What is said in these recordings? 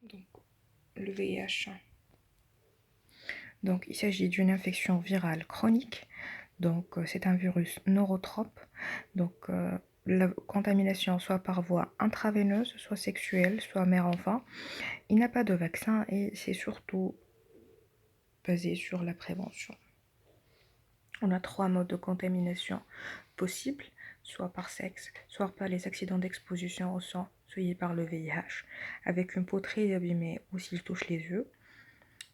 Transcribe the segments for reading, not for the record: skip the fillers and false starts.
Donc, le VIH. Donc, il s'agit d'une infection virale chronique. Donc, c'est un virus neurotrope. Donc, la contamination soit par voie intraveineuse, soit sexuelle, soit mère-enfant. Il n'y a pas de vaccin et c'est surtout basé sur la prévention. On a 3 modes de contamination possibles, soit par sexe, soit par les accidents d'exposition au sang, soit par le VIH, avec une peau très abîmée ou s'il touche les yeux.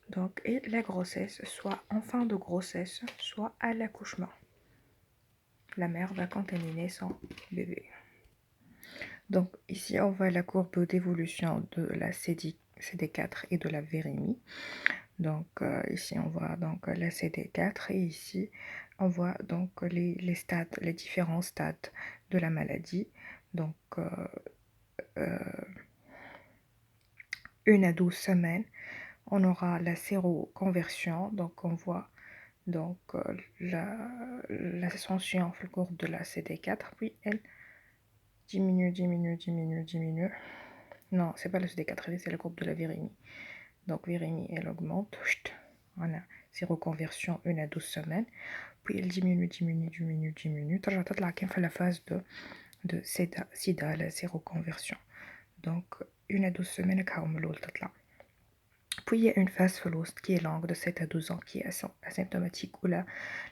Donc, et la grossesse, soit en fin de grossesse, soit à l'accouchement. La mère va contaminer son bébé. Donc ici, on voit la courbe d'évolution de la CD4 et de la vérémie. Donc ici, on voit donc la CD4 et ici, on voit donc les stades, les différents stades de la maladie. Donc 1 à 12 semaines, on aura la séroconversion. Donc on voit donc l'ascension au cours de la CD4, puis elle diminue, diminue, diminue, diminue. Non, c'est pas la CD4, c'est la courbe de la virémie. Donc virémie, elle augmente. Voilà, séroconversion 1 à 12 semaines. Puis elle diminue, diminue, diminue, diminue. ترجع تطلع كيف la phase de sida, la séroconversion. Donc 1 à 12 semaines, تطلع. Puis il y a une phase qui est longue de 7 à 12 ans, qui est asymptomatique, où là,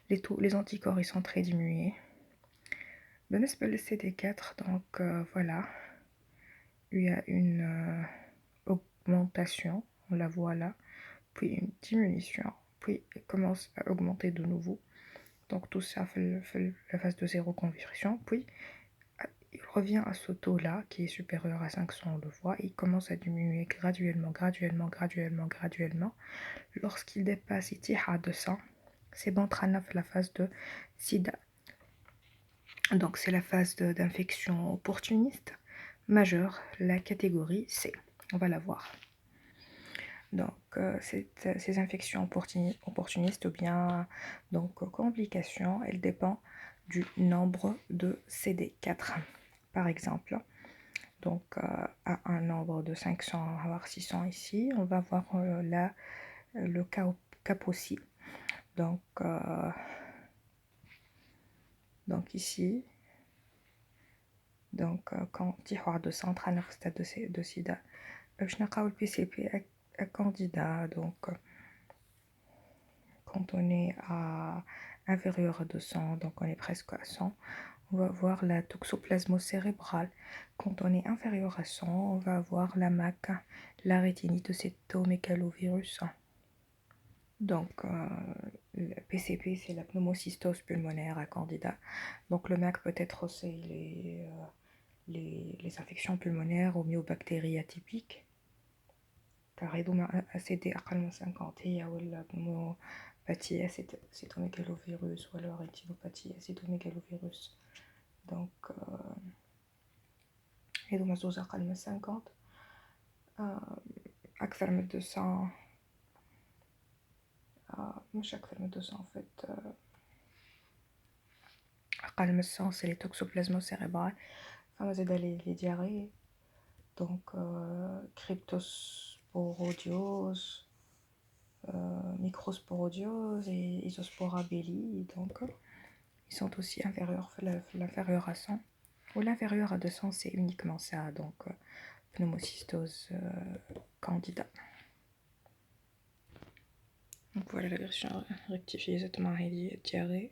les anticorps ils sont très diminués. بالنسبة le CD4, donc voilà, il y a une augmentation, on la voit là, puis une diminution, puis elle commence à augmenter de nouveau. Donc tout ça fait la phase de zéro conversion, puis il revient à ce taux-là qui est supérieur à 500, on le voit, il commence à diminuer graduellement, graduellement, graduellement, graduellement. Lorsqu'il dépasse à 200, c'est bon, la phase de sida. Donc c'est la phase d'infection opportuniste majeure, la catégorie C. On va la voir. Donc ces infections opportunistes ou bien donc complications, elles dépendent du nombre de CD4. Par exemple, donc à un nombre de 500 voire 600 ici, on va voir là le Kaposi. Donc ici, donc quand tu as de centrale au stade de sida, je n'ai pas le PCP à candidat. Donc quand on est à inférieur à 200, donc on est presque à 100, on va voir la toxoplasmose cérébrale. Quand on est inférieur à 100, on va avoir la MAC, la rétinite de cytomégalovirus. Donc le PCP, c'est la pneumocystose pulmonaire à candida. Donc le MAC peut être aussi les infections pulmonaires aux myobactéries atypiques. car ACD أقل من 50 هي ولا pneumopathie cytomégalovirus ou alors rétinopathie cytomégalovirus. Donc هذوما زوز أقل من 50 أكثر من 200 مش أكثر من 200 en fait أقل من 100 c'est les toxoplasmos cérébrales. فما زاد les diarrhées, donc cryptosporodiose, microsporodiose et isospora belli, donc ils sont aussi inférieurs, l'inférieur à 100 ou l'inférieur à 200, c'est uniquement ça, donc pneumocystose candida. Donc voilà la version rectifiée exactement diarrhée.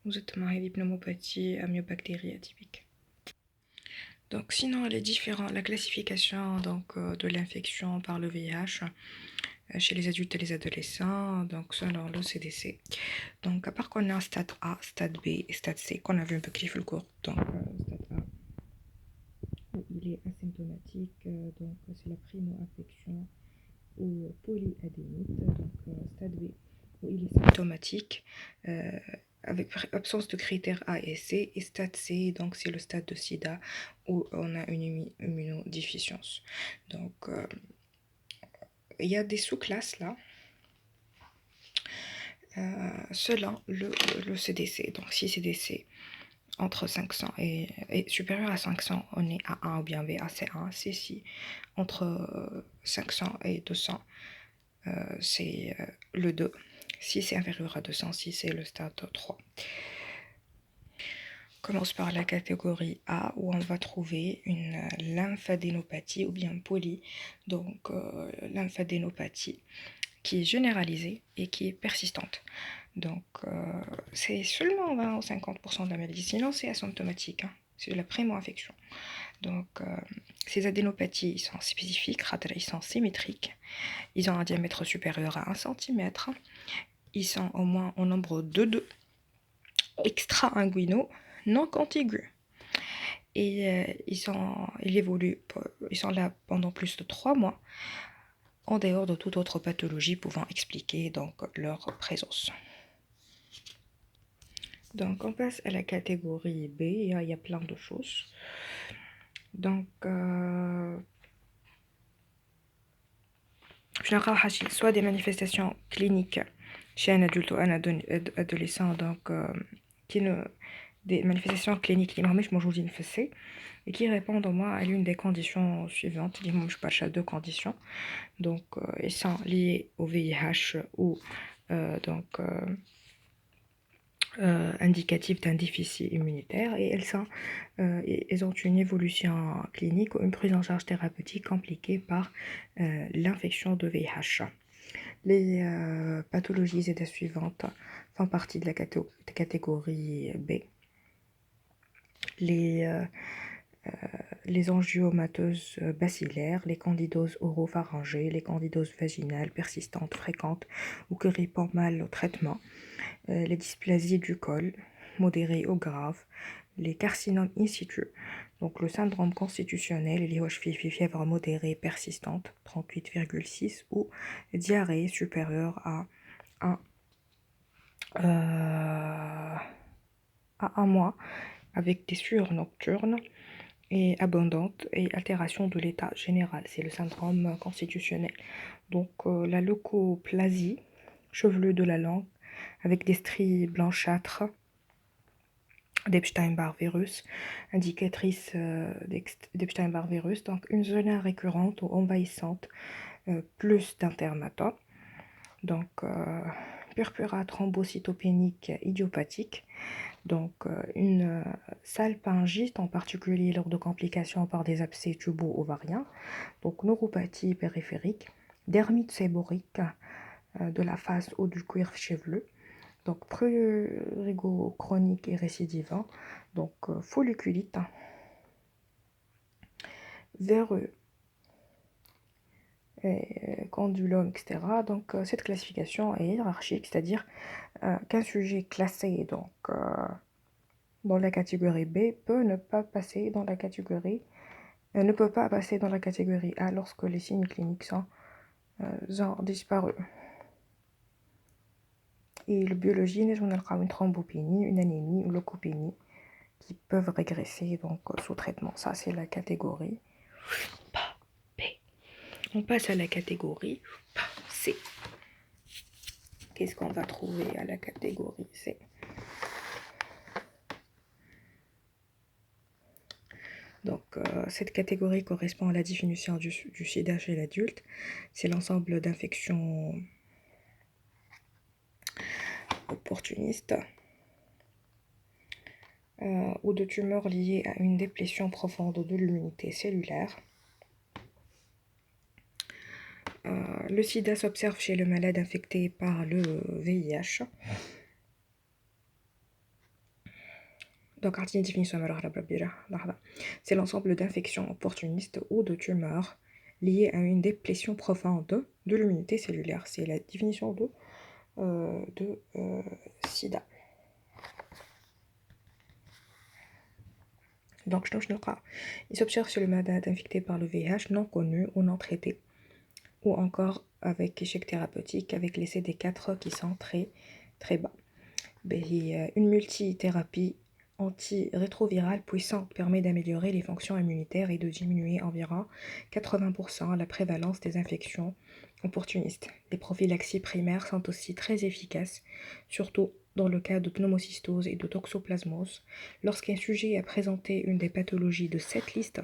Exactement pneumopathie myobactérie atypique. Donc sinon les différents, la classification donc de l'infection par le VIH chez les adultes et les adolescents, donc selon le CDC. Donc à part qu'on a stade A, stade B et stade C qu'on a vu un peu cliff le cours. Donc stade A, il est asymptomatique, donc c'est la primo-infection ou polyadénite. Donc stade B, où il est symptomatique avec absence de critères A et C, et stade C, donc c'est le stade de sida où on a une immunodéficience. Donc il y a des sous-classes là selon le CDC. Donc si CDC, entre 500 et supérieur à 500, on est à 1 ou bien VAC1. C'est si entre 500 et 200, c'est le 2. Si c'est inférieur à 200, si c'est le stade 3. On commence par la catégorie A où on va trouver une lymphadénopathie ou bien poly. Donc lymphadénopathie qui est généralisée et qui est persistante. Donc c'est seulement 20 ou 50% de la maladie, sinon c'est asymptomatique, hein. C'est de la primo-infection. Donc ces adénopathies ils sont spécifiques, ils sont symétriques, ils ont un diamètre supérieur à 1 cm, ils sont au moins au nombre de 2, extra-inguinaux, non contigus. Et ils sont là pendant plus de 3 mois, en dehors de toute autre pathologie pouvant expliquer donc leur présence. Donc on passe à la catégorie B, il y a plein de choses. Donc soit des manifestations cliniques chez un adulte ou un adolescent, donc des manifestations cliniques qui et qui répondent au moins à l'une des conditions suivantes. Je passe à 2 conditions. Donc elles sont liées au VIH ou indicatif d'un déficit immunitaire, et elles ont une évolution clinique ou une prise en charge thérapeutique compliquée par l'infection de VIH. Les pathologies suivantes font partie de la catégorie B. Les angiomateuses bacillaires, les candidoses oropharyngées, les candidoses vaginales persistantes, fréquentes ou qui répondent mal au traitement, les dysplasies du col, modérées ou graves, les carcinomes in situ, donc le syndrome constitutionnel, les fièvre modérée persistante, 38,6, ou diarrhée supérieure à 1 mois, avec des sueurs nocturnes et abondantes et altération de l'état général. C'est le syndrome constitutionnel. Donc la leucoplasie chevelue de la langue avec des stries blanchâtres d'Epstein-Barr virus, indicatrice d'Epstein-Barr virus, donc une zone récurrente ou envahissante, plus d'intermatome, donc purpura thrombocytopénique idiopathique, donc une salpingite, en particulier lors de complications par des abcès tubo-ovariens, donc neuropathie périphérique, dermite séborique de la face ou du cuir chevelu, donc prurigo chronique et récidivant, donc folliculite, véreux, condylome, etc. Donc cette classification est hiérarchique, c'est-à-dire qu'un sujet classé donc dans la catégorie B ne peut pas passer dans la catégorie A lorsque les signes cliniques ont disparu. Et le biologie, nous avons une thrombopénie, une anémie ou leucopénie qui peuvent régresser donc sous traitement. Ça, c'est la catégorie B. On passe à la catégorie C. Qu'est-ce qu'on va trouver à la catégorie C? Donc, cette catégorie correspond à la définition du sida chez l'adulte. C'est l'ensemble d'infections opportunistes ou de tumeurs liées à une déplétion profonde de l'immunité cellulaire. Le sida s'observe chez le malade infecté par le VIH. Donc, c'est l'ensemble d'infections opportunistes ou de tumeurs liées à une déplétion profonde de l'immunité cellulaire. C'est la définition de sida. Donc, il s'observe chez le malade infecté par le VIH non connu ou non traité, ou encore avec échec thérapeutique, avec les CD4 qui sont très, très bas. Une multithérapie antirétrovirale puissante permet d'améliorer les fonctions immunitaires et de diminuer environ 80% la prévalence des infections opportunistes. Les prophylaxies primaires sont aussi très efficaces, surtout dans le cas de pneumocystose et de toxoplasmose. Lorsqu'un sujet a présenté une des pathologies de cette liste,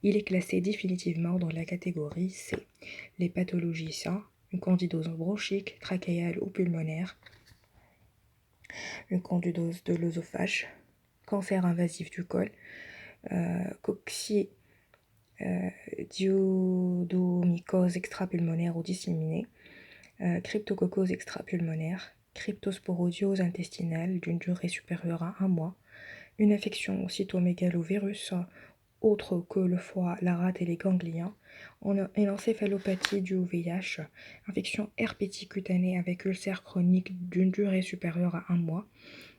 il est classé définitivement dans la catégorie C. Les pathologies sont une candidose bronchique, trachéale ou pulmonaire, une candidose de l'œsophage, cancer invasif du col, coccidioidomycose extrapulmonaire ou disséminée, cryptococcose extrapulmonaire, cryptosporodiose intestinale d'une durée supérieure à 1 mois, une infection au cytomégalovirus autre que le foie, la rate et les ganglions, une encéphalopathie due au VIH, infection herpétique cutanée avec ulcère chronique d'une durée supérieure à 1 mois,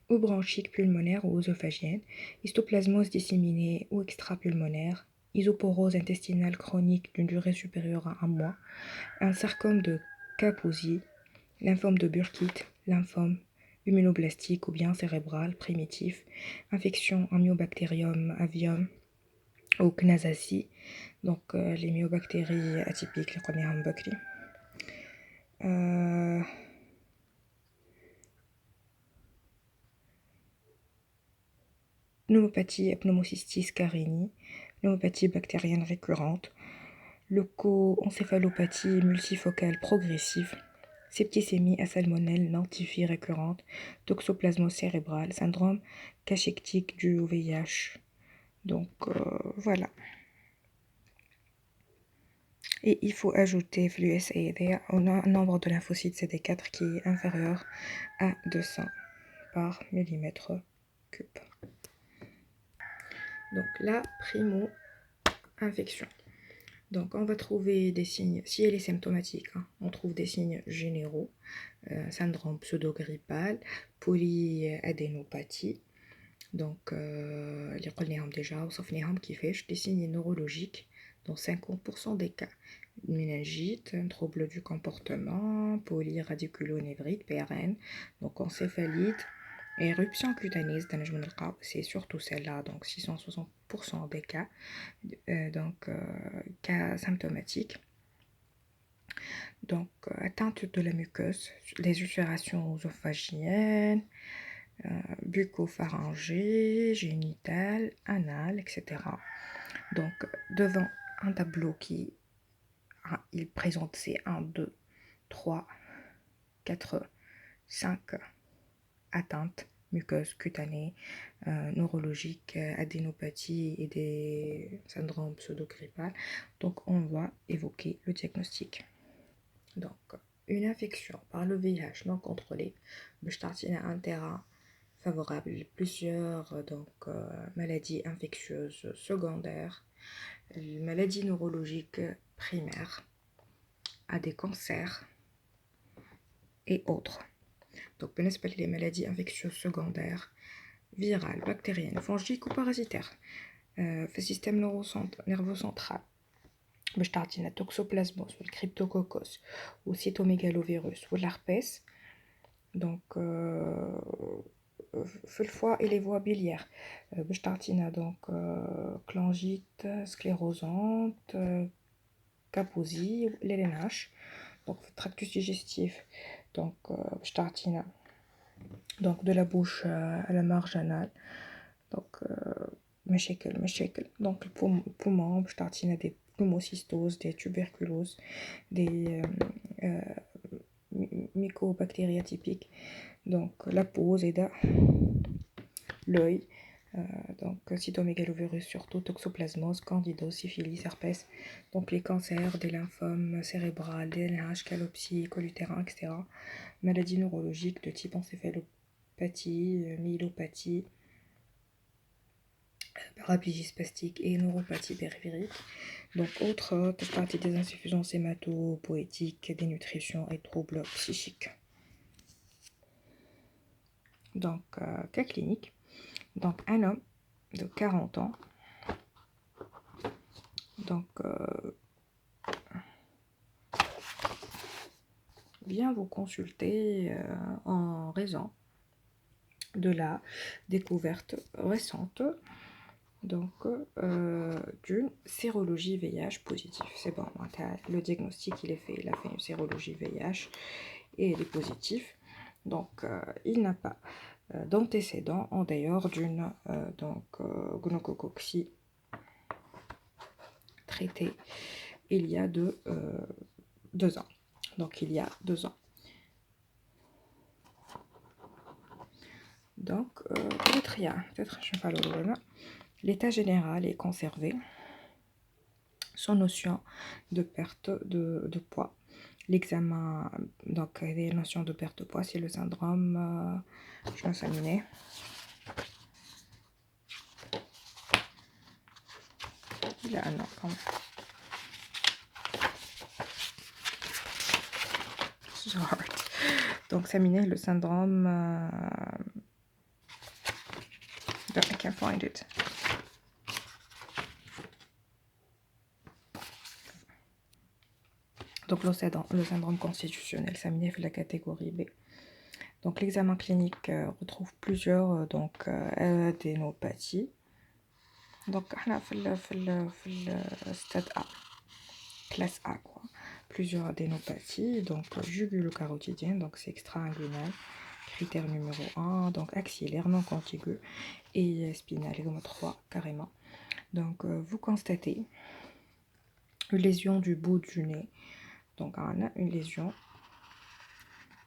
ou bronchique pulmonaire ou œsophagienne, histoplasmose disséminée ou extrapulmonaire, isoporose intestinale chronique d'une durée supérieure à 1 mois, un sarcome de Kaposi, lymphome de Burkitt, lymphome immunoblastique ou bien cérébral primitif, infection en myobacterium avium ou Knazaci, donc les myobactéries atypiques, les premières bactéries. Pneumopathie pneumocystis carinii, pneumopathie bactérienne récurrente, leucoencéphalopathie multifocale progressive, septicémie à salmonelle non récurrente, toxoplasmose cérébrale, syndrome cachectique dû au VIH. Donc voilà. Et il faut ajouter flux SAID, on a un nombre de lymphocytes CD4 qui est inférieur à 200 par millimètre cube. Donc la primo-infection. Donc on va trouver des signes, si elle est symptomatique, on trouve des signes généraux, syndrome pseudo-grippal, polyadénopathie. Donc اللي قلناهم déjà وصفناهم كيفاش des signes neurologiques dans 50% des cas. Méningite, un trouble du comportement, polyradiculonévrite, PRN, donc encéphalite, éruption cutanée, c'est surtout celle-là, donc 660% des cas, cas symptomatiques. Donc atteinte de la muqueuse, les ulcérations œsophagiennes, bucco-pharyngée, génitale, anale, etc. Donc devant un tableau qui il présente ces 1, 2, 3, 4, 5 atteintes muqueuses cutanées, neurologiques, adénopathie et des syndromes pseudo-grippales. Donc on va évoquer le diagnostic. Donc une infection par le VIH non contrôlée, à un terrain favorable, plusieurs maladies infectieuses secondaires, maladies neurologiques primaires, à des cancers et autres. Donc, les maladies infectieuses secondaires, virales, bactériennes, fongiques ou parasitaires, le système nerveux central, la toxoplasmose, le cryptococcus, ou cytomégalovirus, ou l'herpès. Donc, في الفوا et les voies biliaires باش تعطينا donc chlangite sclérosante Kaposi l'LNH donc tractus digestif donc باش تعطينا donc de la bouche à la marge anale donc مشاكل donc le poumon باش تعطينا des pneumocystoses, des tuberculoses, des mycobactéries atypiques. Donc la peau, zéda, l'œil, donc cytomégalovirus surtout, toxoplasmose, candidose, syphilis, herpès, donc les cancers, des lymphomes cérébrales, DNH, calopsie, colutérin, etc. Maladies neurologiques de type encéphalopathie, myélopathie, paraplégie spastique et neuropathie périphérique. Donc autres partie des insuffisances hématopoïétiques, dénutrition et troubles psychiques. Donc cas clinique, donc un homme de 40 ans, donc vient vous consulter en raison de la découverte récente donc d'une sérologie VIH positive. C'est bon, le diagnostic il est fait, il a fait une sérologie VIH et il est positif. Donc, il n'a pas d'antécédent en dehors d'une gonocococcie traitée il y a 2 ans. Donc, il y a 2 ans. Donc, peut-être je ne sais pas l'état général est conservé, sans notion de perte de poids. L'examen, donc, les notions de perte de poids, c'est le syndrome, je vais examiner. Il a un an quand même. So hard. Donc, examiner le syndrome. I can't find it. Donc, le syndrome constitutionnel, examiné la catégorie B. Donc, l'examen clinique retrouve plusieurs adénopathies. Donc, on a fait le stade A, classe A, quoi. Plusieurs adénopathies, donc jugulo-carotidienne, donc c'est extra-inguinal. Critère numéro 1, donc axillaire, non contigu, et spinal, numéro 3, carrément. Donc, vous constatez une lésion du bout du nez. Donc, on a une lésion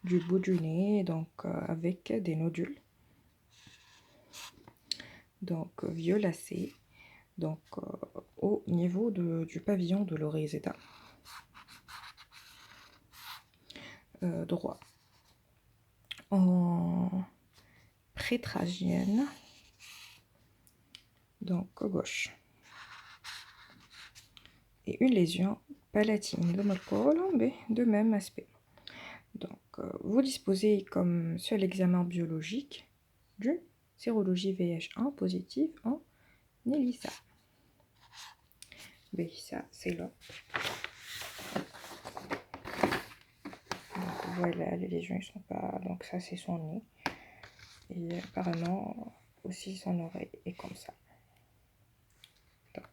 du bout du nez, donc avec des nodules. Donc, violacés, donc au niveau du pavillon de l'oreille droit. En prétragienne, donc gauche. Et une lésion palatine de même aspect. Donc, vous disposez comme seul examen biologique d'une sérologie VH1 positive en ELISA. ELISA, c'est là. Donc, voilà, les lésions, ils sont pas. Donc, ça, c'est son nez. Et apparemment, aussi son oreille est comme ça. Donc,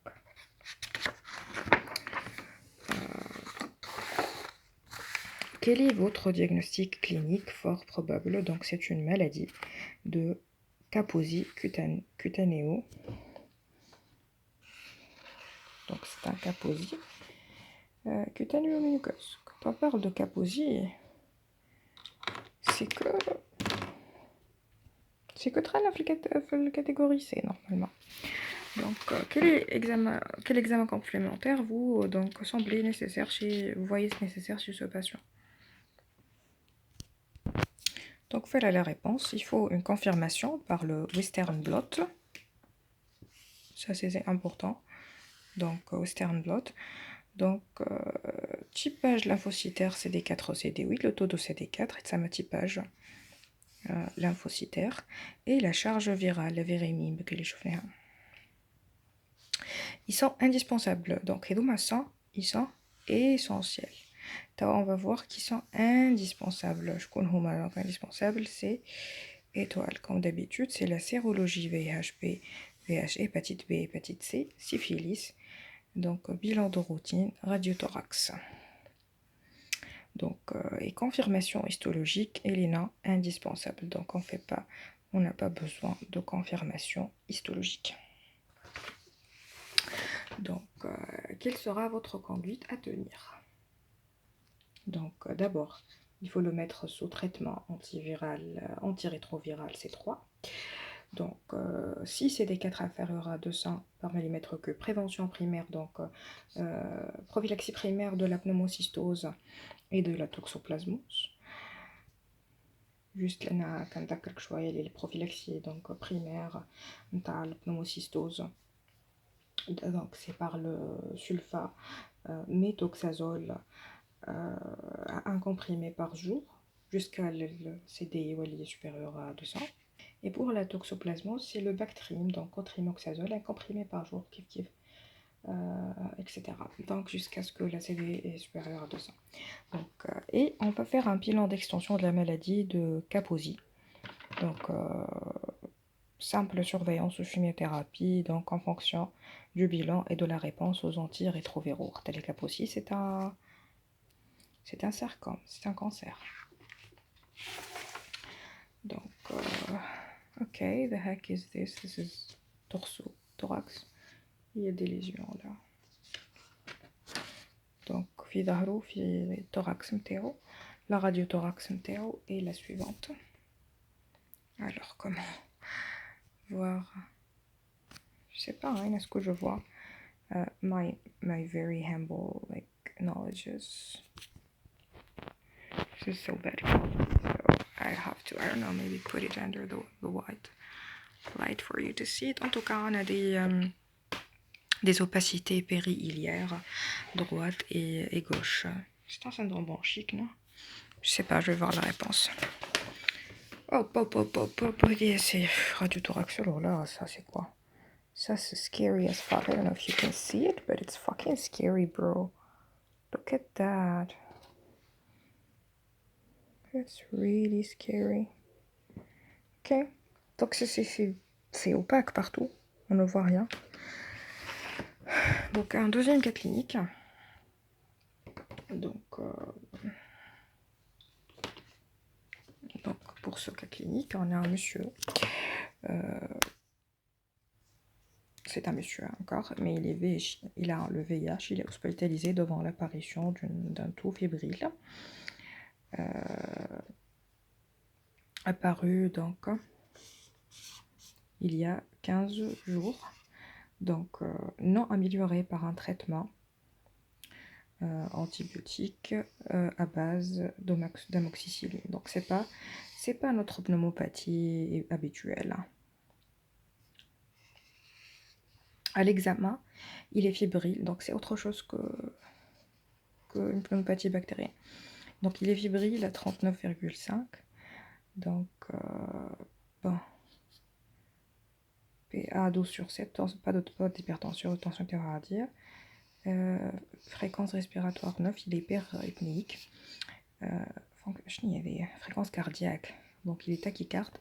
quel est votre diagnostic clinique fort probable? Donc, c'est une maladie de Kaposi cutanéo. Donc, c'est un Kaposi cutanéo-muqueuse. Quand on parle de Kaposi, c'est que très la catégorie C normalement. Donc, quel examen complémentaire vous semblez nécessaire vous voyez nécessaire chez ce patient? Donc voilà la réponse. Il faut une confirmation par le Western blot. Ça c'est important. Donc Western blot. Donc typage lymphocytaire CD4 CD8, le taux de CD4 et ça typage lymphocytaire et la charge virale, la virémie que les chauffeurs. Ils sont indispensables. Donc ils sont essentiels. On va voir qu'ils sont indispensables. Je connais donc indispensable, c'est étoile. Comme d'habitude, c'est la sérologie VIH-B, VIH, hépatite B, hépatite C, syphilis. Donc bilan de routine, radiothorax. Donc et confirmation histologique, ELINA indispensable. Donc on n'a pas besoin de confirmation histologique. Donc quelle sera votre conduite à tenir? Donc d'abord, il faut le mettre sous traitement antirétroviral C3. Donc si CD4 inférieur à 200 par millimètre cube, prévention primaire, donc prophylaxie primaire de la pneumocystose et de la toxoplasmose. Juste là, quand on a quelque chose, les prophylaxies donc primaire de la pneumocystose. Donc c'est par le sulfa méthoxazole un comprimé par jour jusqu'à le CDI où il est supérieur à 200. Et pour la toxoplasmose, c'est le Bactrim, donc cotrimoxazole, un comprimé par jour, etc. Donc jusqu'à ce que la CDI est supérieure à 200. Donc, et on peut faire un bilan d'extension de la maladie de Kaposi. Donc simple surveillance ou chimiothérapie, donc en fonction du bilan et de la réponse aux antirétroviraux. Tel Kaposi, c'est un sarcome, c'est un cancer. Donc, ok, the heck is this? This is torso, thorax. Il y a des lésions là. Donc, في ظهره في thorax متاعو, la radio thorax متاعو et la suivante. Alors, comment voir? Je sais pas, hein, est-ce que je vois? My very humble like knowledges. This is so bad. So I have to, I don't know, maybe put it under the white light for you to see it. En tout cas, on a des opacités périiliaires, droite et gauche. C'est un syndrome bronchique, non? Je sais pas, je vais voir la réponse. C'est radiothorax. Alors là, ça c'est quoi? Ça c'est scary as fuck. I don't know if you can see it, but it's fucking scary, bro. Look at that. It's really scary. Ok. Donc c'est opaque partout. On ne voit rien. Donc un deuxième cas clinique. Donc pour ce cas clinique, on a un monsieur. C'est un monsieur encore, mais il a le VIH, il est hospitalisé devant l'apparition d'un taux fébrile. Apparu donc il y a 15 jours, donc non amélioré par un traitement antibiotique à base d'amoxicilline. Donc c'est pas notre pneumopathie habituelle. À l'examen, il est fébrile, donc c'est autre chose qu'une pneumopathie bactérienne. Donc il est fébrile à 39,5. Donc bon, PA 12/7, pas d'hypertension, tension cardiaque. Fréquence respiratoire 9, il est hyperapnéique. Il y avait fréquence cardiaque, donc il est tachycarde.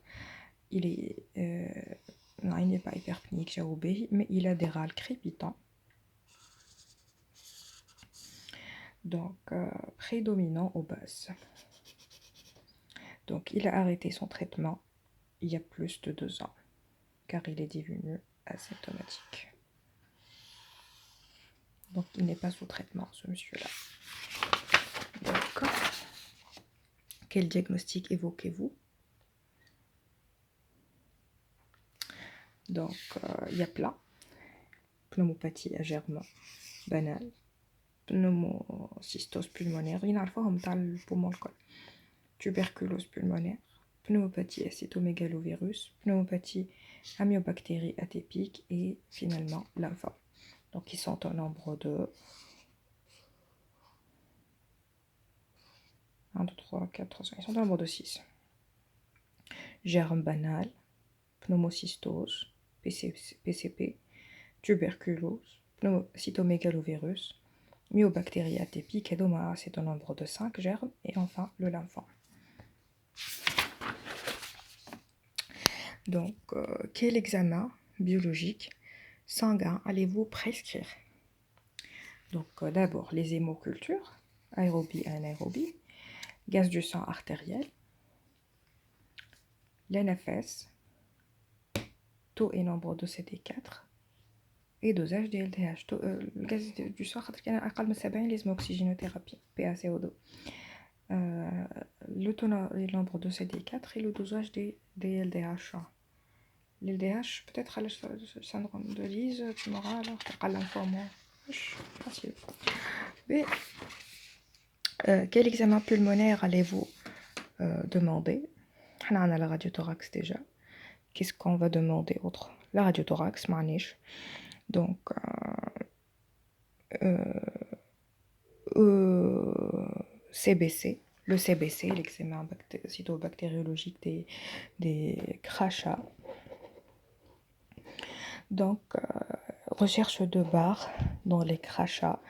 Non, il n'est pas hyperapnéique, j'ai oublié, mais il a des râles crépitants. Donc, prédominant aux bases. Donc, il a arrêté son traitement il y a plus de 2 ans, car il est devenu asymptomatique. Donc, il n'est pas sous traitement, ce monsieur-là. Donc, quel diagnostic évoquez-vous? Donc, il y a plein. Pneumopathie à germe banal, pneumocystose pulmonaire, il y a le poumon, tuberculose pulmonaire, pneumopathie acétomégalovirus, pneumopathie amyobactérie atypique et finalement lymphome. Donc ils sont au nombre de 1, 2, 3, 4, 5, ils sont au nombre de 6. Germe banal, pneumocystose, PCP, tuberculose, cytomégalovirus, myobactérie atypique et doma, c'est au nombre de 5 germes, et enfin le lymphome. Donc, quel examen biologique sanguin allez-vous prescrire? Donc, d'abord, les hémocultures, aérobie et anaérobie, gaz du sang artériel, l'NFS, taux et nombre de CD4, et dosage des LDH. Le gaz du sang artériel, les oxygénothérapie, PaCO2. Le taux et nombre de CD4 et le dosage des LDH. L'LDH, peut-être le syndrome de Lise, tu m'auras alors, tu l'informe. Facile. Mais quel examen pulmonaire allez-vous demander? On a la radiothorax déjà. Qu'est-ce qu'on va demander autre? La radiothorax, maniche. Donc, CBC. Le CBC, l'examen cytobactériologique des crachats. Donc, recherche de barres dans les crachats,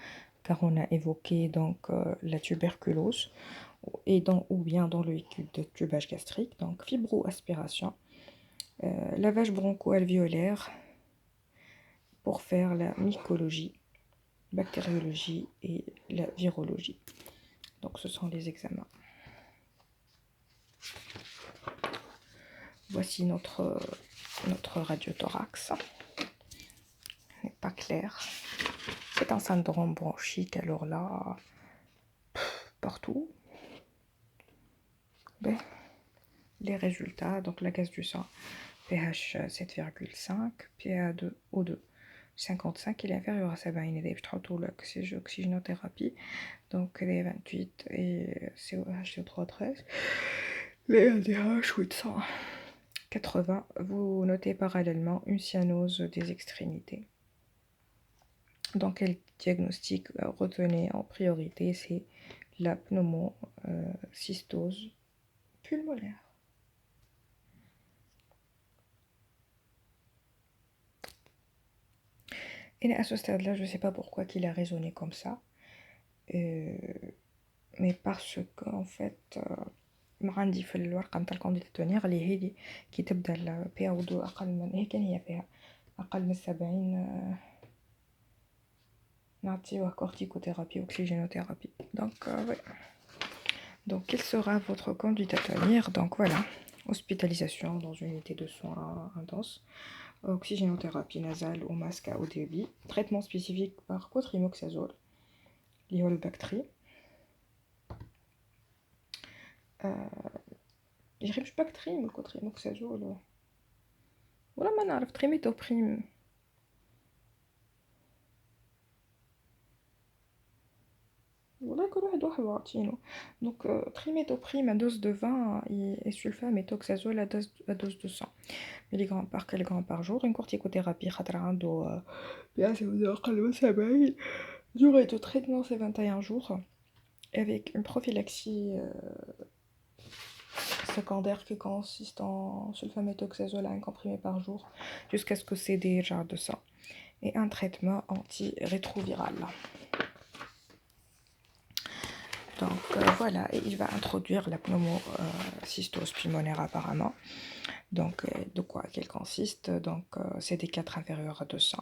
car on a évoqué donc la tuberculose, ou bien dans le véhicule de tubage gastrique, donc fibroaspiration, lavage broncho-alvéolaire pour faire la mycologie, bactériologie et la virologie. Donc ce sont les examens. Voici notre radiothorax. N'est pas clair. C'est un syndrome bronchique, alors là, partout. Ben, les résultats, donc la gaz du sang, pH 7,5, PA2O2 55, il est inférieur à 70, il est oxygénothérapie, donc les 28 et HCO3 13, les ADH 880. Vous notez parallèlement une cyanose des extrémités. Donc quel diagnostic retenez en priorité? C'est la pneumocystose pulmonaire. Et à ce stade-là, je ne sais pas pourquoi qu'il a raisonné comme ça, mais parce qu'en fait, ما عندي في الورقة متاع الكونديتيونير اللي هي دي كي تبدا البي او 2 أقل من هي فيها أقل من 70 نعطيوه corticothérapie, oxygénothérapie. Donc, ouais. Donc, quelle sera votre conduite à tenir? Donc, voilà. Hospitalisation dans une unité de soins intenses. Oxygénothérapie nasale ou masque à haut débit. Traitement spécifique par cotrimoxazole. L'Iolbactrie. يجربش بكتريم الكوتريموكسازول ولا ما نعرف تريميتوبريم. والله كل واحد وعطينو. Donc trimethoprim à dose de 20 et sulfamétoxazole à dose de 100 mg par kg par jour. Une corticothérapie خاطر عنده PaCO2 أقل من 70. Durée de traitement c'est 21 jours avec une prophylaxie secondaire qui consiste en sulfamétoxazole à un comprimé par jour jusqu'à ce que c'est déjà de sang et un traitement antirétroviral. Donc voilà, et il va introduire la pneumocystose pulmonaire apparemment. Donc de quoi qu'elle consiste? Donc CD4 inférieur à 200.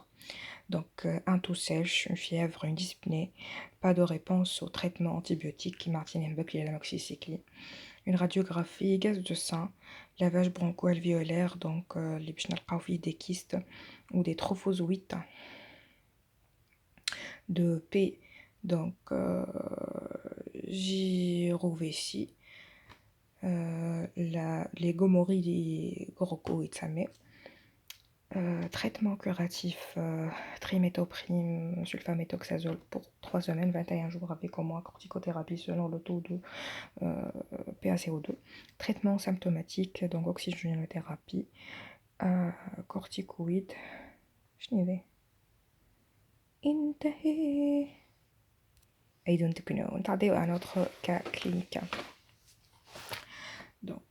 Donc un tout sèche, une fièvre, une dyspnée, pas de réponse au traitement antibiotique qui martine l'amoxicilline. Une radiographie, gaz de sang, lavage broncho-alvéolaire, donc les des kystes ou des trophozoïtes de P, donc gyrovescie, les gomories gorocoïtsamées. Traitement curatif, trimethoprim, sulfamétoxazole pour 3 semaines, 21 jours avec au moins corticothérapie selon le taux de PaCO2. Traitement symptomatique, donc oxygénothérapie, corticoïdes. Je n'y vais. انتهي. I don't know. On tarde à notre cas clinique. Donc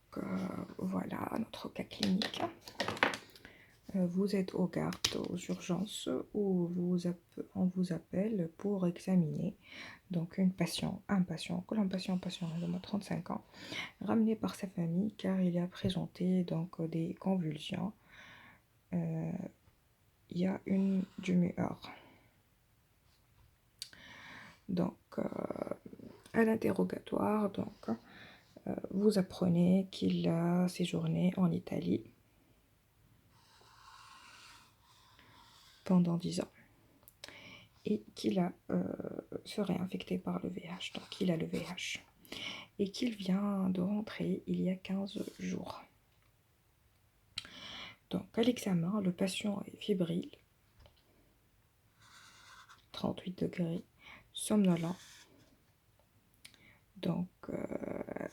voilà notre cas clinique. Vous êtes aux gardes, aux urgences, ou on vous appelle pour examiner donc un patient, de 35 ans, ramené par sa famille car il a présenté donc des convulsions. Il y a une demi-heure. Donc à l'interrogatoire, donc vous apprenez qu'il a séjourné en Italie pendant 10 ans et qu'il serait infecté par le VIH, donc il a le VIH, et qu'il vient de rentrer il y a 15 jours. Donc à l'examen, le patient est fébrile, 38 degrés, somnolent, donc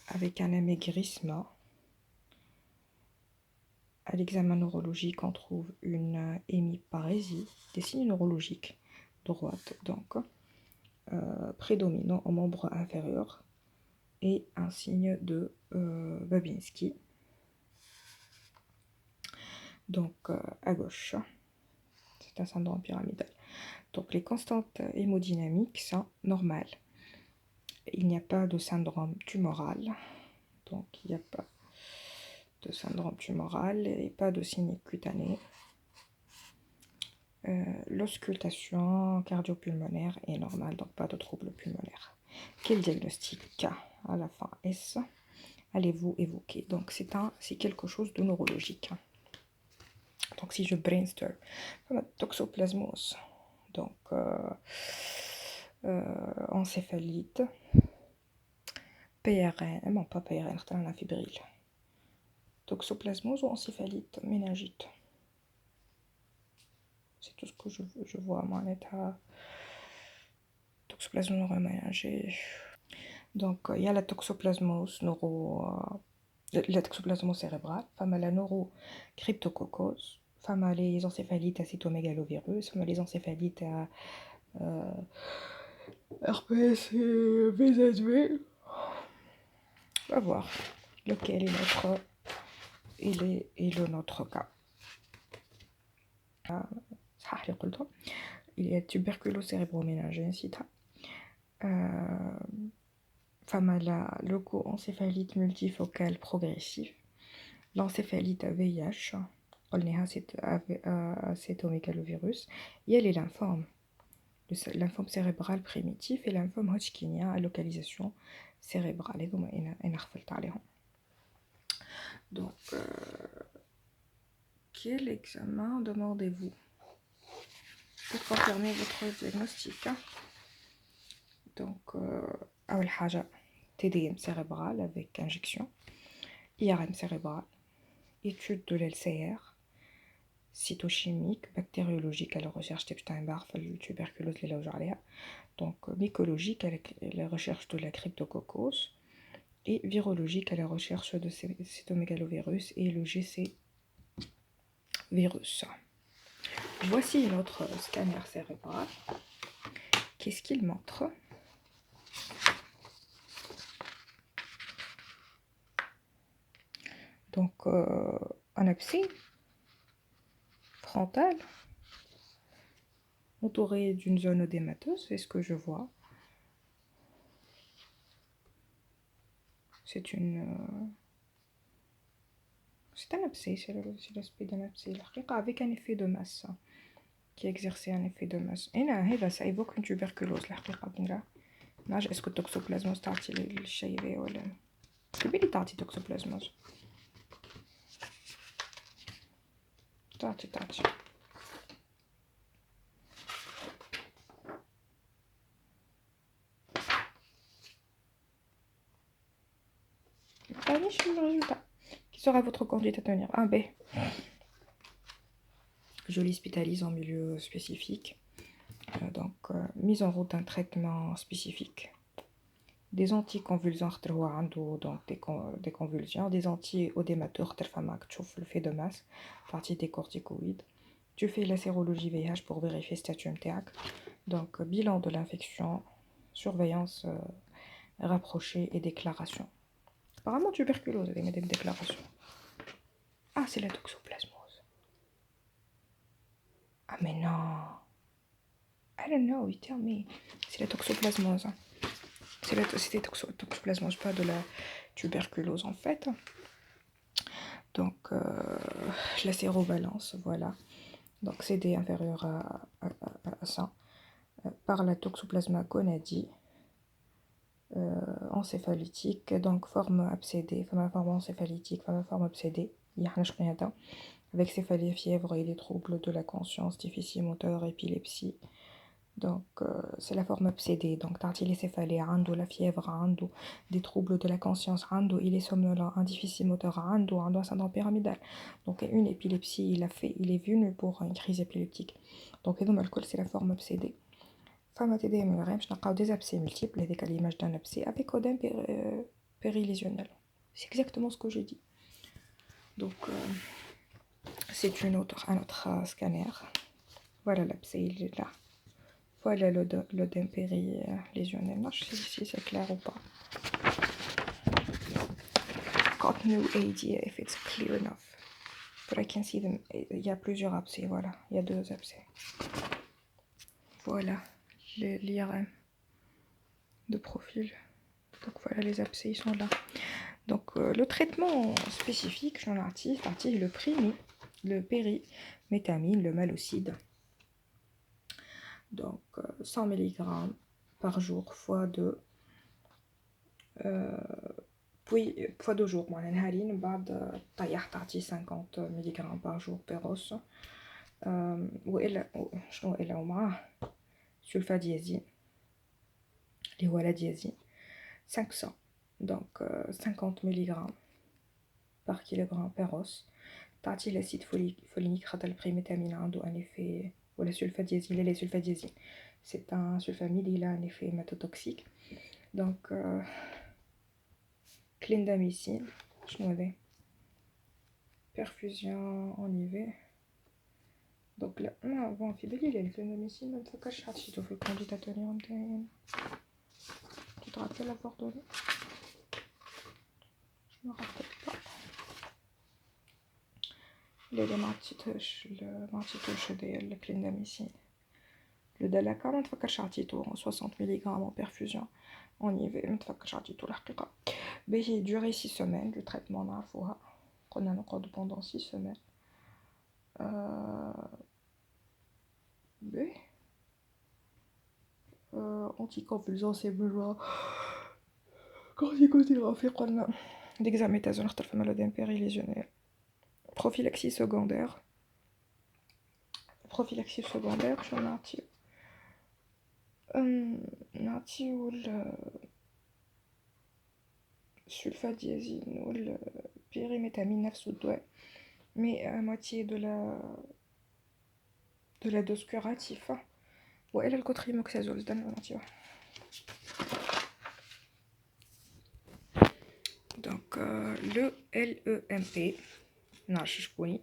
avec un amaigrissement. À l'examen neurologique, on trouve une hémiparésie, des signes neurologiques droite, donc prédominant au membre inférieur, et un signe de Babinski, donc à gauche. C'est un syndrome pyramidal. Donc les constantes hémodynamiques sont normales. Il n'y a pas de syndrome tumoral, donc il n'y a pas de syndrome tumoral et pas de signe cutané. L'auscultation cardio-pulmonaire est normale, donc pas de troubles pulmonaires. Quel diagnostic à la fin? S. allez-vous évoquer? Donc, c'est quelque chose de neurologique. Donc, si je brainstorm, toxoplasmose, donc encéphalite, PRN, non pas PRN, on fébrile, toxoplasmose ou encéphalite, méningite. C'est tout ce que je vois, moi, en état toxoplasmose neuroméningée. Donc, il y a la toxoplasmose la toxoplasmose cérébrale, femme à la neurocryptococcose, femme à les encéphalites à cytomégalovirus, femme à les encéphalites à RPS et VZV. On va voir lequel est le nôtre cas. Il y a tuberculose cérébroméningée, sida. Femme à la leucoencéphalite multifocale progressive, l'encéphalite à VIH, acétomégalovirus, il y a les lymphomes, le lymphome cérébral primitif et lymphome Hodgkinien à localisation cérébrale. Donc, quel examen demandez-vous pour confirmer votre diagnostic? Donc, أول حاجة TDM cérébral avec injection, IRM cérébral, étude de l'LCR, cytochimique, bactériologique à la recherche de la tuberculose, donc mycologique avec la recherche de la cryptococcose, et virologique à la recherche de cytomégalovirus et le GC virus. Voici notre scanner cérébral. Qu'est-ce qu'il montre? Donc, un abcès frontal entouré d'une zone œdémateuse, c'est ce que je vois. C'est un abcès, c'est l'aspect d'un abcès, avec un effet de masse, qui exerçait un effet de masse. Et là, ça évoque une tuberculose, est-ce que toxoplasmose تعطي للشيء ولا كبيري تعطي toxoplasmose تعطي le résultat. Qui sera votre conduite à tenir? 1B. Je l'hospitalise en milieu spécifique. Donc, mise en route d'un traitement spécifique. Des anticonvulsants, donc des convulsions, des anti-odémateurs, le fait de masse, partie des corticoïdes. Tu fais la sérologie VIH pour vérifier le statut MTAC. Donc, bilan de l'infection, surveillance rapprochée et déclaration. Apparemment, tuberculose, il y a des déclarations. Ah, c'est la toxoplasmose. Ah, mais non. I don't know, you tell me. C'est la toxoplasmose. C'était toxoplasmose, pas de la tuberculose en fait. Donc, la sérobalance, voilà. Donc, CD inférieur à 100. Par la toxoplasma gonadie, encéphalytique, donc forme abcédée, forme encéphalytique, forme abcédée, avec céphalie, fièvre et des troubles de la conscience, déficit moteur, épilepsie. Donc, c'est la forme abcédée. Donc, tartile céphalée, عنده la fièvre, عنده des troubles de la conscience, عنده il est somnolent, un déficit moteur, عنده un syndrome pyramidal. Donc, une épilepsie, il est venu pour une crise épileptique. Donc, c'est la forme abcédée. Femme TDM, des abcès multiples, avec l'image d'un abcès avec odème périlésionnel. C'est exactement ce que j'ai dit. Donc, c'est un autre scanner. Voilà l'abcès, il est là. Voilà l'odème périlésionnel. Non, je sais si c'est clair ou pas. Got no idea if it's clear enough. But I can see them. Il y a plusieurs abcès, voilà. Il y a 2 abcès. Voilà l'IRM de profil. Donc voilà, les abcès, ils sont là. Donc le traitement spécifique, j'en ai le périmétamine, le malocide. Donc 100 mg par jour fois 2 Puis, fois de jour, moi, نهارين بعد طيح تعطي 50 ملغ par jour بيروس. وإلا ومعاه سلفاديازين اللي هو لا ديازين 500. Donc 50 ملغ par kilogramme بيروس. تعطي l'acide folinique خاطر البريميتامين عنده ان effet ولا سلفاديازين لا سلفاديازين. C'est un sulfamide, il a un effet hématotoxique. Donc clindamycine, شنو هذا؟ perfusion en IV. Donc là, non, bon, في بالي الكلينداميسين ما نتفكرش حطيته في الكونديتاتوريوم تاعي. Tu te rappelles la coordonnée? Je me rappelle pas. اللي ما عطيتوش هذايا الكلينداميسين. لو دالاكا ما نتفكرش عطيتو 60 ملغ en perfusion en IV. ما نتفكرش عطيتو الحقيقة. باهي duré 6 semaines du traitement نعرفوها. قلنا نقعد pendant 6 semaines. باهي anticonvulsant c'est besoin corticothérapie قلنا dexaméthasone خاطر فما l'œdème périlésionnel. Prophylaxie secondaire شنو نعطيو؟ نعطيو السلفاديازين والبيريميتامين نفس الدواء mais à moitié de la dose curative. وإلا الكوتريموكسازول دانا نعطيوه. Donc le LEMP, non, je connais.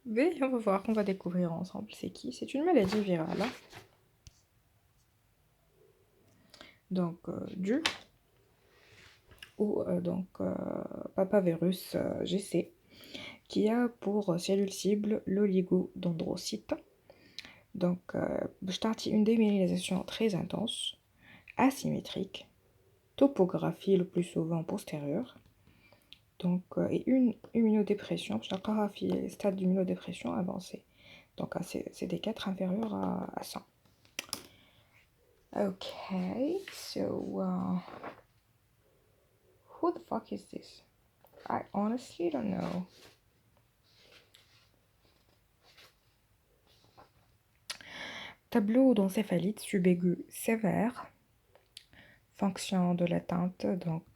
Mais on va voir, on va découvrir ensemble c'est qui. C'est une maladie virale. Donc du ou papavirus GC qui a pour cellule cible l'oligodendrocyte. Donc je une démyélinisation très intense, asymétrique, topographie le plus souvent postérieure. Donc et une immunodépression, je un stade d'immunodépression avancée. Donc c'est des 4 inférieurs à 100. Okay, so who the fuck is this? I honestly don't know. Tableau d'encéphalite subaiguë sévère, fonction de l'atteinte, donc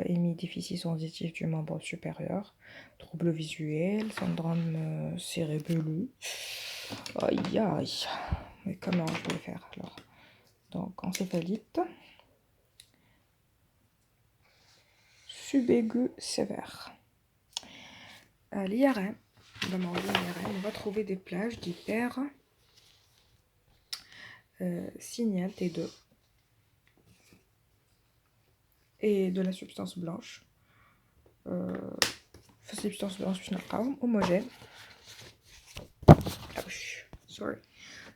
hémidéficit sensitif du membre supérieur, troubles visuels, syndrome cérébelleux. Aïe aïe, mais comment je vais faire alors? Donc encéphalite subaiguë sévère. L'IRM, on va trouver des plages d'hyper signal T2 et de la substance blanche. Substance blanche homogène. Sorry.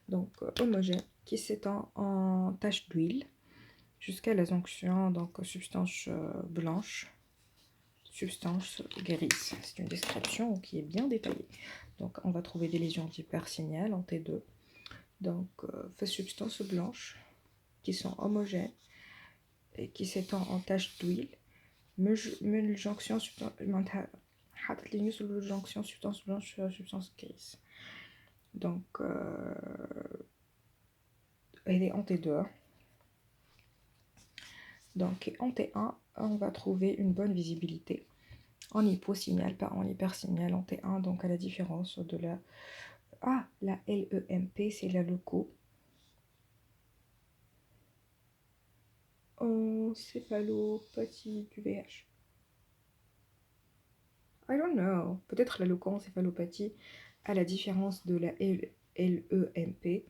Donc homogène qui s'étend en tache d'huile jusqu'à la jonction, donc substance blanche, substance grise. C'est une description qui est bien détaillée. Donc on va trouver des lésions d'hypersignal en T2. Donc substances blanches qui sont homogènes et qui s'étend en tache d'huile. Mais jonction substance blanche sur substance grise. Donc elle est en T2. Donc en T1, on va trouver une bonne visibilité en hyposignal, pas en hypersignal en T1. Donc à la différence de la LEMP, c'est la leuco. Encéphalopathie du VH. I don't know. Peut-être la leucoencéphalopathie, à la différence de la LEMP,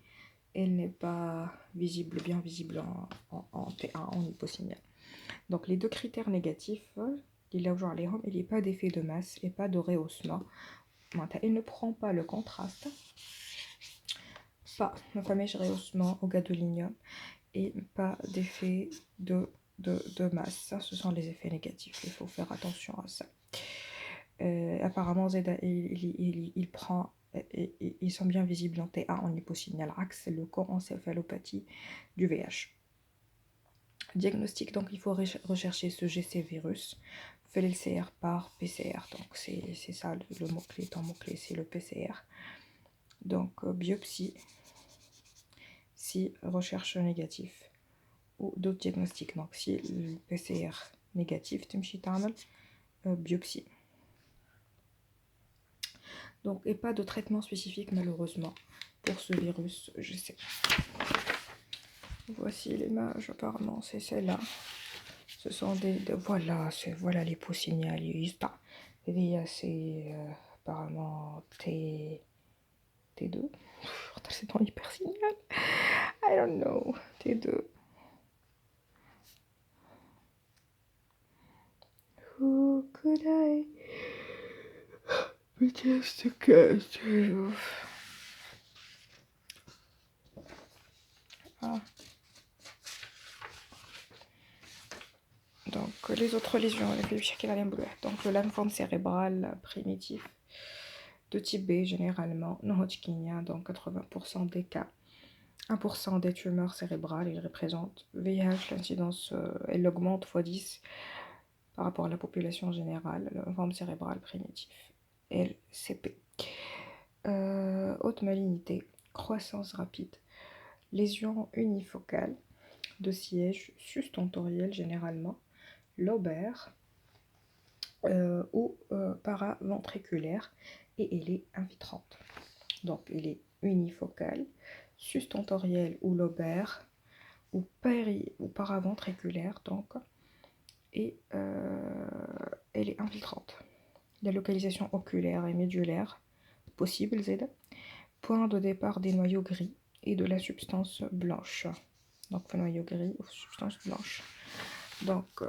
elle n'est pas bien visible en T1, en hyposignal. Donc les deux critères négatifs, il n'y a pas d'effet de masse et pas de rehaussement. Elle ne prend pas le contraste, pas le fameux rehaussement au gadolinium et pas d'effet de masse. Ça, ce sont les effets négatifs. Il faut faire attention à ça. Apparemment, il prend, ils sont bien visibles en T1 en hyposignal. C'est le corencéphalopathie du VH. Diagnostic, donc il faut rechercher ce GC virus. Fait le CR par PCR, donc c'est ça le mot-clé, ton mot-clé c'est le PCR. Donc biopsie, si recherche négatif, ou d'autres diagnostics. Donc si le PCR négatif, tu me biopsie. Donc, et pas de traitement spécifique malheureusement pour ce virus, je sais. Voici l'image, apparemment c'est celle-là. Ce sont voilà les peaux signalistes. C'est apparemment T2. C'est dans l'hypersignal. I don't know. T2. Who could I be just a cat? Ah. Donc les autres lésions, donc le lymphome cérébral primitif de type B généralement, non-Hodgkinien, donc 80% des cas, 1% des tumeurs cérébrales, il représente VIH, l'incidence, elle augmente x 10 par rapport à la population générale, le lymphome cérébral primitif, LCP. Haute malignité, croissance rapide, lésions unifocales de siège sustentoriel généralement, lobaire ou paraventriculaire, et elle est infiltrante. Donc elle est unifocale, sustentorielle ou lobaire, ou paraventriculaire, donc, et elle est infiltrante. La localisation oculaire et médulaire possible, Z. Point de départ des noyaux gris et de la substance blanche. Donc noyau gris ou substance blanche. Donc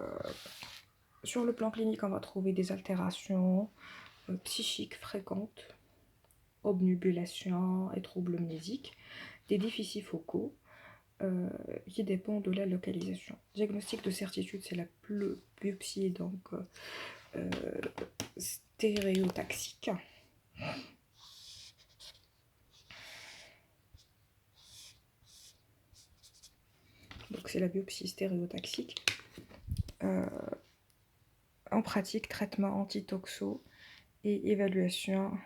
sur le plan clinique, on va trouver des altérations psychiques fréquentes, obnubilation et troubles mnésiques, des déficits focaux qui dépendent de la localisation. Diagnostic de certitude, c'est la biopsie donc stéréotaxique. Donc c'est la biopsie stéréotaxique. En pratique, traitement antitoxo et évaluation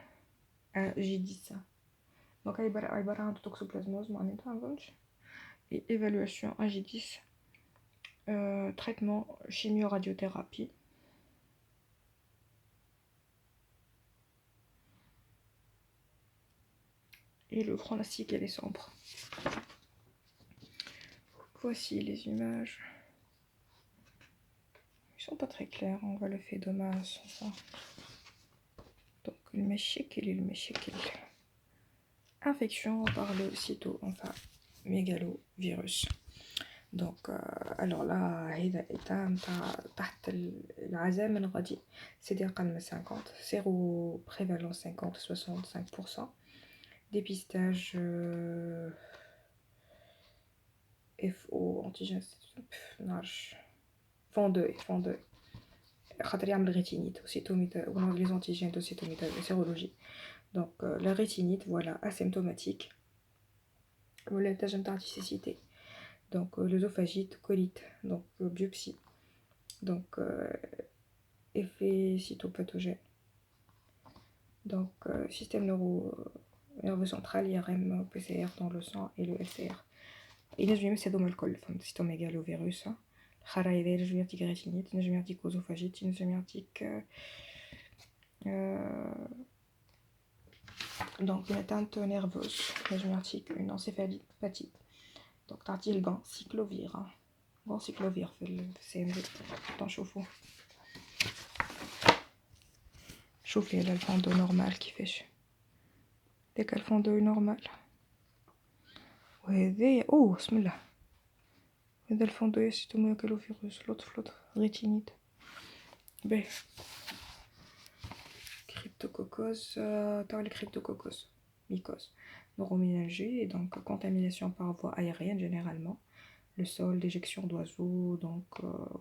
à J10. Donc عبارة عن toxoplasmose معناتها et évaluation à J10. Traitement chimio-radiothérapie. Et le pronostic, elle est sombre. Voici les images. Ils sont pas très clairs, on voit le fait de masse. Donc le méchiquil. Infection par le mégalovirus. Donc alors là c'est des 50, 0 prévalence 50-65%, dépistage FO antigène fond 2 خاطر يعمل rétinite les antigènes de sérologie. Donc la rétinite, voilà, asymptomatique, ولا تنجم تعطي cécité. Donc l'œsophagite, colite, donc biopsie, donc effet cytopathogène, donc système nerveux central, IRM, PCR dans le sang et le LCR. ينجم يمثل الكل، فهمت، cytomégalovirus، الخرايا ينجم يعطيك rétinite، ينجم يعطيك œsophagite، ينجم يعطيك donc une atteinte nerveuse، ينجم يعطيك une encéphalopathie. Donc تعطيه الغان cyclovir، غان cyclovir في الCMV. تنشوفوا شوفي هذا الفوندو نورمال كيفاش، داك الفوندو نورمال، وهذايا بسم الله، هذا الفوندو ياسيتوميغالوفيروس، لطف ريتينيت باهي. Cryptococcus, les cryptococcus, mycose, neuroméningée, et donc contamination par voie aérienne généralement, le sol, l'éjection d'oiseaux, donc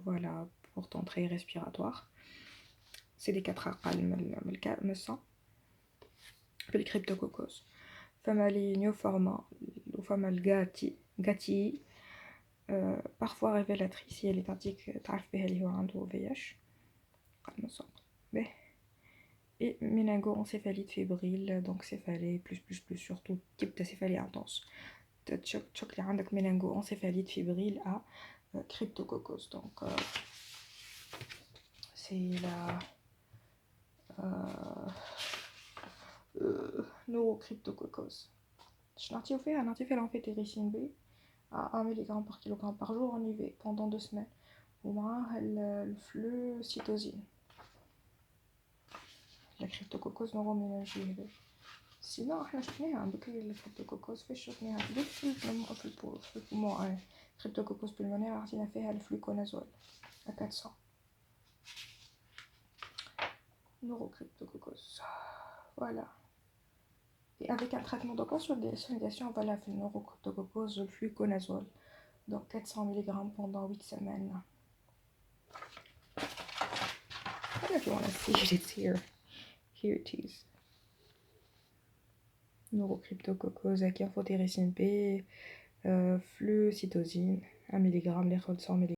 voilà, pour entrée respiratoire. C'est des 4 cas, me semble. Les cryptococcus. Famille Neoforma, ou famille Gatti, parfois révélatrice. هي اللي تعطيك تعرف بها اللي هو عنده VIH قد ما صاب به. Et méningo-encéphalite fébrile, donc céphalée, plus, surtout type de céphalie intense. تشك اللي عندك méningo-encéphalite fébrile à cryptococcus. Donc c'est la neurocryptococcus. Je n'arrive fait l'amphitéricine B à 1 mg par kilogramme par jour en IV pendant 2 semaines. ومعاها الفلوcytosine. La cryptococcus neuroméningée هذا. سينو احنا شفناها عن بكري الكريبتوكوكوز فاش شفناها في البومون. كريبتوكوكوز بالمناعة عطينا فيها الفلوكونازول à 400. Neurocryptococcus. Voilà. Et avec un traitement de consolidation, voilà, le neurocryptococcus, le fluconazole. Donc 400 mg pendant 8 semaines. I don't know if you want to see it, it's here. Here it is. Neurocryptococcus avec infotéricine B, flucytosine, 1 mg, les 100 mg.